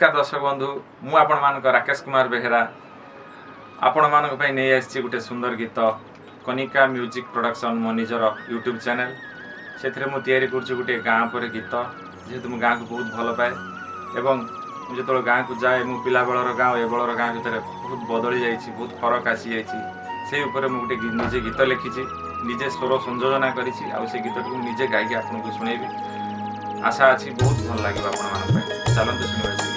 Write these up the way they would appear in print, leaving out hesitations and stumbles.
नमस्कार दर्शक बंधु मु आपण मानक राकेश कुमार बेहेरा आपण मानक पई नै आछि गुटे सुंदर गीत कनिका म्यूजिक प्रोडक्शन मो निजर यूट्यूब चैनल सेथरे मु तयारी करछु गुटे गाँ पर गीत जेहेतु मु गाँ को बहुत भल पाए एवं जो गाँ को जाए मु पिला बेलर गाँ ए बेलर गाँ भितर बहुत बदली जाइछि बहुत फरक आसी जाइछि से ऊपर मु गुटे निजे गीत लिखिछि निजे स्वर संयोजना करिछि आ से गीत को निजे गाइके आपन को सुनेबी आशा अच्छी बहुत भल लगे आप चलते शुणा से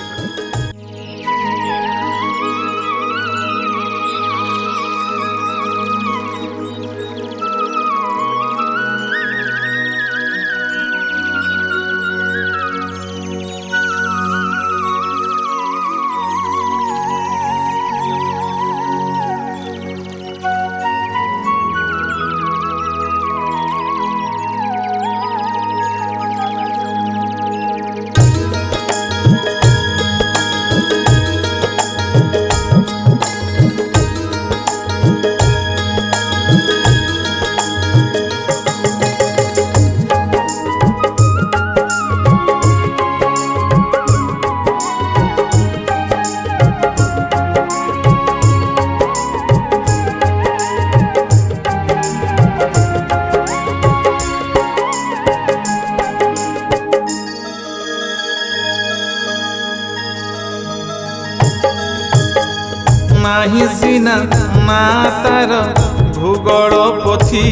नाही सिना ना तार भूगोल पोथी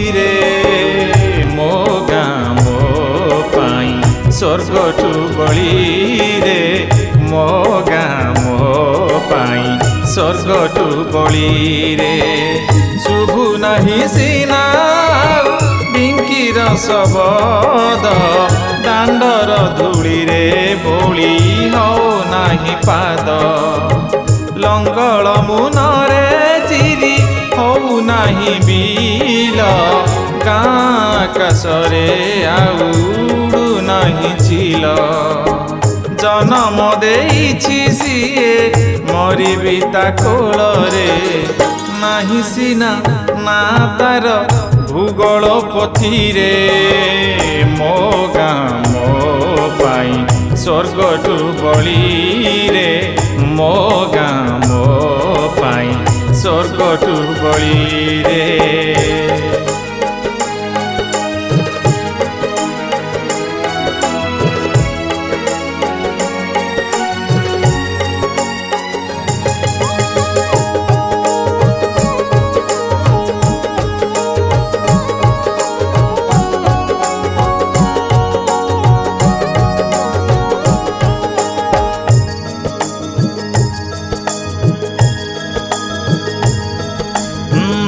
मो गाँ मो पाई स्वर्गठू बली रे मो गाँ मो पाई स्वर्गठू बली रे शुभु नाही सिना बिंकीर शबद दांडर धूली रे बोली हो नाही पाद लंगल मुनरे चिरी हौ नाही बिल गाँ आकाशरे आउडु नाही चिल जन्म देइछि सिए मरिबि ता कोलरे नाही सिना ना तार भूगोल पोथी रे मो गाँ मो पाई स्वर्गठू बली रे मो गाँ मो पाई स्वर्गठू बली रे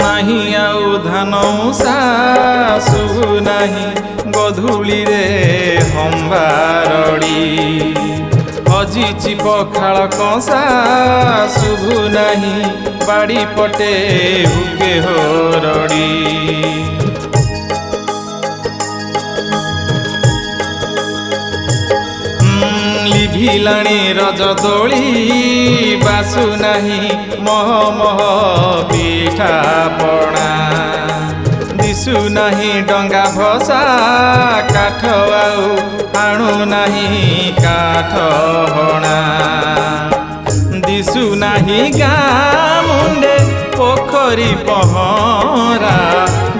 नहीं आउ धान सासु नहीं गधूली रे हंबारड़ी हजिची पखाल कंसा शुभु नहीं बाड़ी पटे हुके होरड़ी लिभिलाणी रज दोली बासु नहीं मह मह पिठा पणा दिशु नहीं डंगा भसा काठ आउ आणु नहीं काठ हणा दिशु नहीं गाँ मुंडे पोखरी पहरा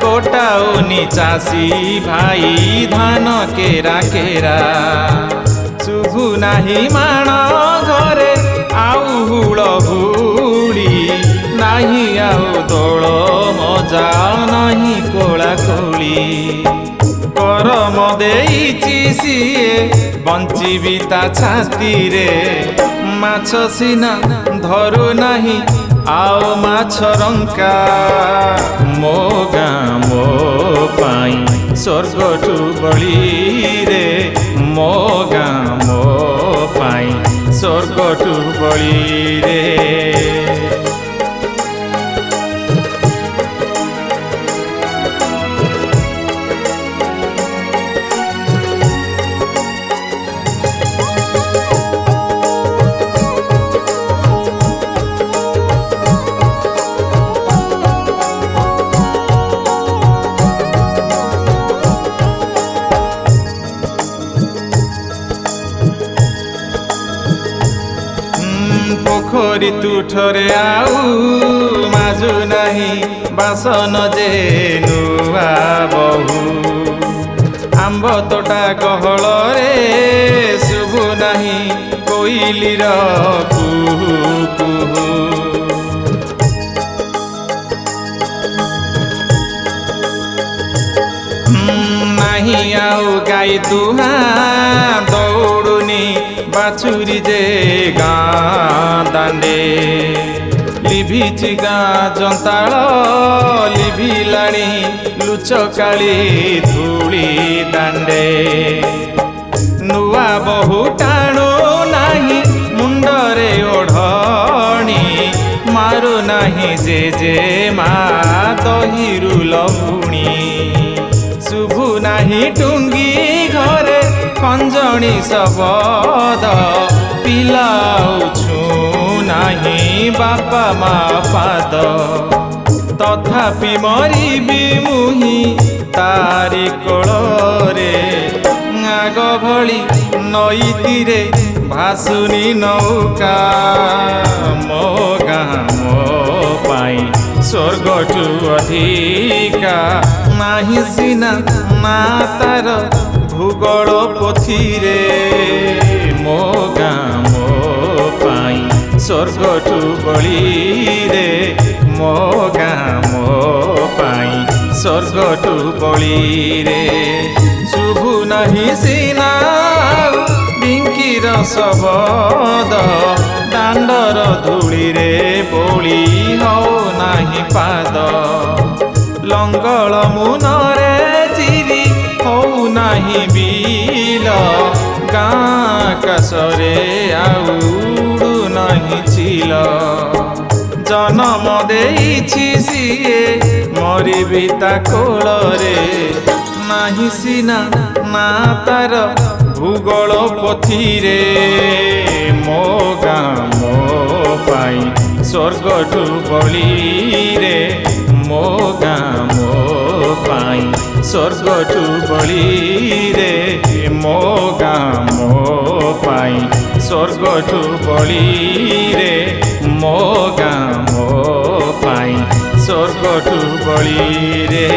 गोटाउनी चासी भाई धान केरा केरा शुभु नाही माण घरे आउ हुल हुली नाही आउ दोल मजा नहीं कोला कोली करम देइछि सिए बंचिबि ता छाती रे माछ सिना धरु नाही आओ माछ रंका मो गाँ मो पाई स्वर्गठू बली रे मो गाँ मो पाई स्वर्गठू बली रे ପରି ତୁଠରେ ଆଉ ମାଜୁ ନାହିଁ ବାସନ ଯେ ନୂଆ ବହୁ। ଆମ୍ବ ତୋଟା ଗହଳରେ ଶୁଭୁ ନାହିଁ କୋଇଲିର କୁହୁ କୁହୁ। ନାହିଁ ଆଉ ଗାଈ ଦୁହାଁ ଦୌଡ଼ୁନି ବାଛୁରୀ ଯେ ଗାଁ ଦାଣ୍ଡେ। ଲିଭିଛି ଗାଁ ଜନ୍ତାଳ ଲିଭିଲାଣି ଲୁଚକାଳି ଧୂଳି ଦାଣ୍ଡେ। ନୂଆ ବୋହୂ ଟାଣୁ ନାହିଁ ମୁଣ୍ଡରେ ଓଢ଼ଣି ମାରୁ ନାହିଁ ଯେ ମା ଦହିରୁ ଲହୁଣୀ। ଶୁଭୁ ନାହିଁ ଟୁଙ୍ଗି ଘରେ ଖଞ୍ଜଣି ଶବଦ ପିଲାଉଛୁ ନାହିଁ ବାପା ମା ପାଦ। ତଥାପି ମରିବି ମୁହିଁ ତାରି କୋଳରେ ଆଗ ଭଳି ନଈତିରେ ଭାସୁନି ନୌକା। ମୋ ଗାଁ ମୋ ପାଇଁ ସ୍ୱର୍ଗଠୁ ଅଧିକା ନାହିଁ ସିନା ନା ତାର ଭୂଗୋଳ ପୋଥିରେ। ମୋ ଗାଁ ମୋ ପାଇଁ ସ୍ୱର୍ଗଠୁ ବଳିରେ। ମୋ ଗାଁ ମୋ ପାଇଁ ସ୍ୱର୍ଗଠୁ ବଳିରେ। ଶୁଭୁ ନାହିଁ ସିନା ବିଙ୍କିର ଶବଦ ଦାଣ୍ଡର ଧୂଳିରେ ବୋଳି ହଉ ନାହିଁ ପାଦ। ଲଙ୍ଗଳ ମୁନରେ ଚିରି ହଉ ନାହିଁ ବିଲ ଗାଁ ଆକାଶରେ ଆଉ ଉଡ଼ୁ ନାହିଁ ଚିଲ। ଜନମ ଦେଇଛି ସିଏ ମରିବି ତା କୋଳରେ ନାହିଁ ସିନା ନା ତାର ଭୂଗୋଳ ପୋଥିରେ। ମୋ ଗାଁ ମୋ ପାଇଁ ସ୍ୱର୍ଗଠୁ ବଳିରେ। ମୋ ଗାଁ ମୋ ପାଇଁ ସ୍ୱର୍ଗଠୁ ବଳିରେ। ମୋ ଗାଁ ମୋ ପାଇଁ ସ୍ୱର୍ଗଠୁ ବଳିରେ। ମୋ ଗାଁ ମୋ ପାଇଁ ସ୍ୱର୍ଗଠୁ ବଳିରେ।